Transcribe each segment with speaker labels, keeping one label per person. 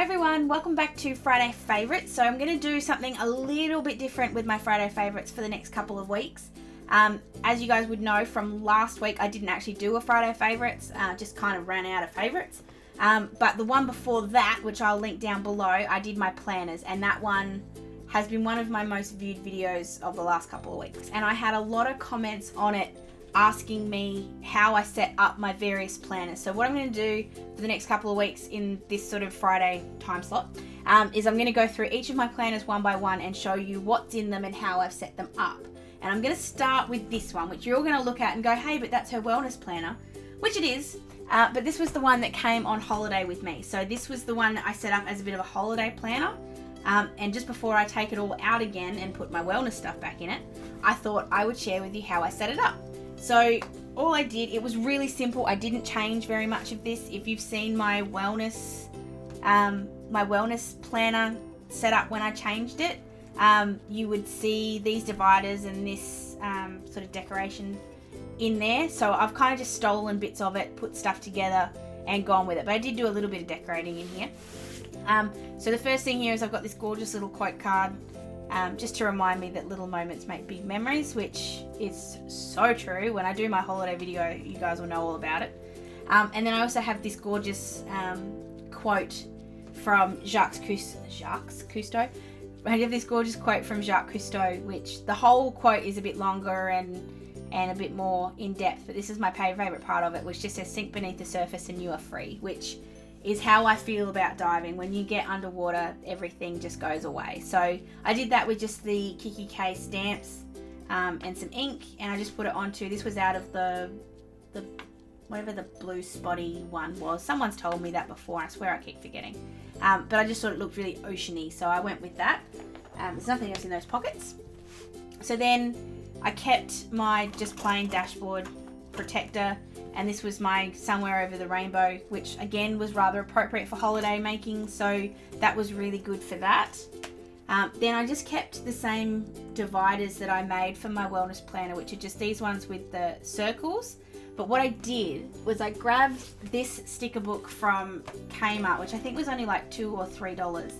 Speaker 1: Hi everyone, welcome back to Friday Favourites. So I'm going to do something a little bit different with my Friday Favourites for the next couple of weeks. As you guys would know from last week, I didn't actually do a Friday Favourites, just kind of ran out of favourites. But the one before that, which I'll link down below, I did my planners, and that one has been one of my most viewed videos of the last couple of weeks. And I had a lot of comments on it asking me how I set up my various planners. So what I'm going to do for the next couple of weeks in this sort of Friday time slot is I'm going to go through each of my planners one by one and show you what's in them and how I've set them up. And I'm going to start with this one, which you're all going to look at and go, hey, but that's her wellness planner, which it is. But this was the one that came on holiday with me. So this was the one that I set up as a bit of a holiday planner. And just before I take it all out again and put my wellness stuff back in it, I thought I would share with you how I set it up. So all I did, it was really simple. I didn't change very much of this. If you've seen my wellness planner set up when I changed it, you would see these dividers and this sort of decoration in there. So I've kind of just stolen bits of it, put stuff together and gone with it. But I did do a little bit of decorating in here. So the first thing here is I've got this gorgeous little quote card. Just to remind me that little moments make big memories, which is so true. When I do my holiday video, you guys will know all about it. And then I also have this gorgeous quote from Jacques Cousteau. I have this gorgeous quote from Jacques Cousteau, which the whole quote is a bit longer and a bit more in depth, but this is my favourite part of it, which just says, "Sink beneath the surface and you are free," which is how I feel about diving. When you get underwater, everything just goes away. So I did that with just the Kikki.k stamps and some ink, and I just put it onto, this was out of the whatever the blue spotty one was. Someone's told me that before, I swear I keep forgetting. But I just thought it looked really oceany, so I went with that. There's nothing else in those pockets. So then I kept my just plain dashboard protector, and this was my Somewhere Over the Rainbow, which again was rather appropriate for holiday making, so that was really good for that. Then I just kept the same dividers that I made for my wellness planner, which are just these ones with the circles. But what I did was I grabbed this sticker book from Kmart, which I think was only like $2 or $3,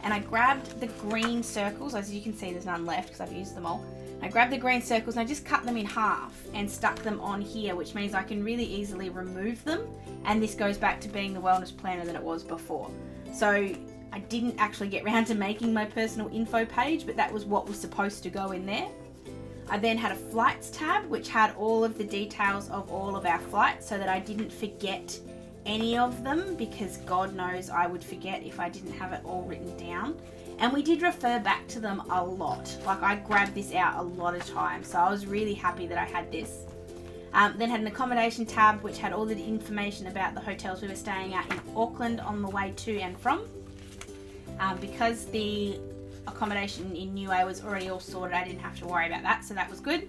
Speaker 1: and I grabbed the green circles. As you can see, there's none left because I've used them all. I grabbed the green circles and I just cut them in half and stuck them on here, which means I can really easily remove them, and this goes back to being the wellness planner that it was before. So I didn't actually get round to making my personal info page, but that was what was supposed to go in there. I then had a flights tab, which had all of the details of all of our flights so that I didn't forget any of them, because God knows I would forget if I didn't have it all written down. And we did refer back to them a lot. Like, I grabbed this out a lot of times, so I was really happy that I had this. Then had an accommodation tab, which had all the information about the hotels we were staying at in Auckland on the way to and from. Because the accommodation in Niue was already all sorted, I didn't have to worry about that, so that was good.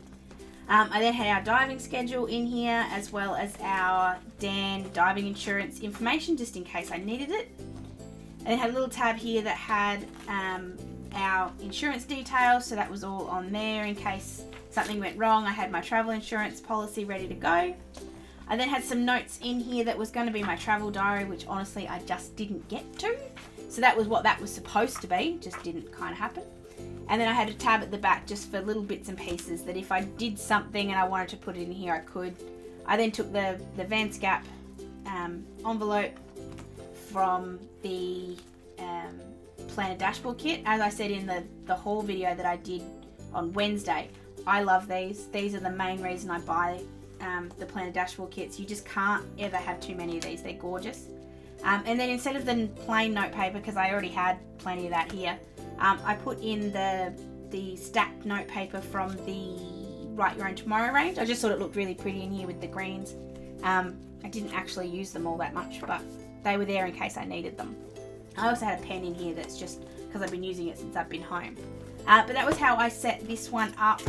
Speaker 1: I then had our diving schedule in here, as well as our Dan diving insurance information, just in case I needed it. And then had a little tab here that had our insurance details, so that was all on there in case something went wrong. I had my travel insurance policy ready to go. I then had some notes in here that was going to be my travel diary, which honestly I just didn't get to. So that was what that was supposed to be, just didn't kind of happen. And then I had a tab at the back just for little bits and pieces that if I did something and I wanted to put it in here, I could. I then took the Vance Gap envelope from the planner dashboard kit. As I said in the haul video that I did on Wednesday, I love these. These are the main reason I buy the planner dashboard kits. You just can't ever have too many of these. They're gorgeous. And then instead of the plain note paper, because I already had plenty of that here, I put in the stacked note paper from the Write Your Own Tomorrow range. I just thought it looked really pretty in here with the greens. I didn't actually use them all that much, but they were there in case I needed them. I also had a pen in here that's just because I've been using it since I've been home. But that was how I set this one up.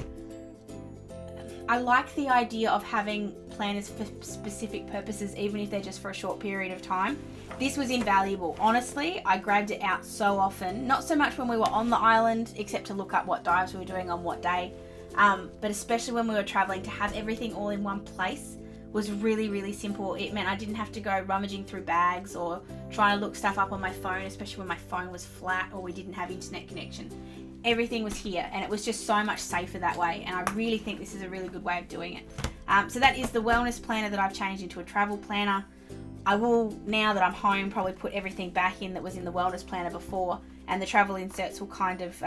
Speaker 1: I like the idea of having planners for specific purposes, even if they're just for a short period of time. This was invaluable. Honestly, I grabbed it out so often. Not so much when we were on the island, except to look up what dives we were doing on what day. But especially when we were traveling, to have everything all in one place was really, really simple. It meant I didn't have to go rummaging through bags or trying to look stuff up on my phone, especially when my phone was flat or we didn't have internet connection. Everything was here, and it was just so much safer that way, and I really think this is a really good way of doing it. So that is the wellness planner that I've changed into a travel planner. I will, now that I'm home, probably put everything back in that was in the wellness planner before, and the travel inserts will kind of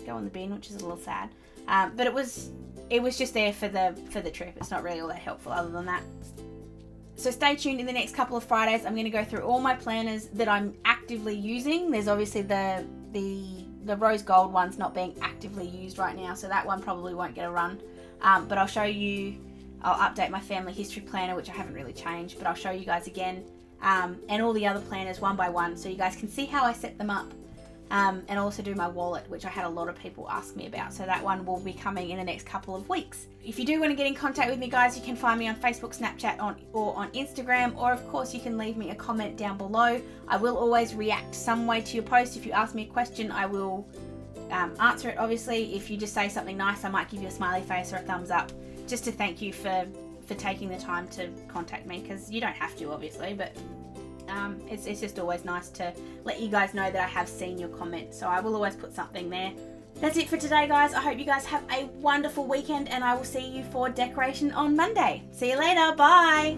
Speaker 1: go in the bin, which is a little sad. But it was just there for the trip. It's not really all that helpful other than that. So stay tuned. In the next couple of Fridays, I'm going to go through all my planners that I'm actively using. There's obviously the rose gold one's not being actively used right now, so that one probably won't get a run. But I'll show you, I'll update my family history planner, which I haven't really changed, but I'll show you guys again, and all the other planners one by one, so you guys can see how I set them up. And also do my wallet, which I had a lot of people ask me about. So that one will be coming in the next couple of weeks. If you do want to get in contact with me, guys, you can find me on Facebook, Snapchat, or on Instagram, or of course you can leave me a comment down below. I will always react some way to your post. If you ask me a question, I will answer it, obviously. If you just say something nice, I might give you a smiley face or a thumbs up, just to thank you for taking the time to contact me, because you don't have to, obviously, but it's just always nice to let you guys know that I have seen your comment, so I will always put something there. That's it for today, guys. I hope you guys have a wonderful weekend, and I will see you for decoration on Monday. See you later. Bye.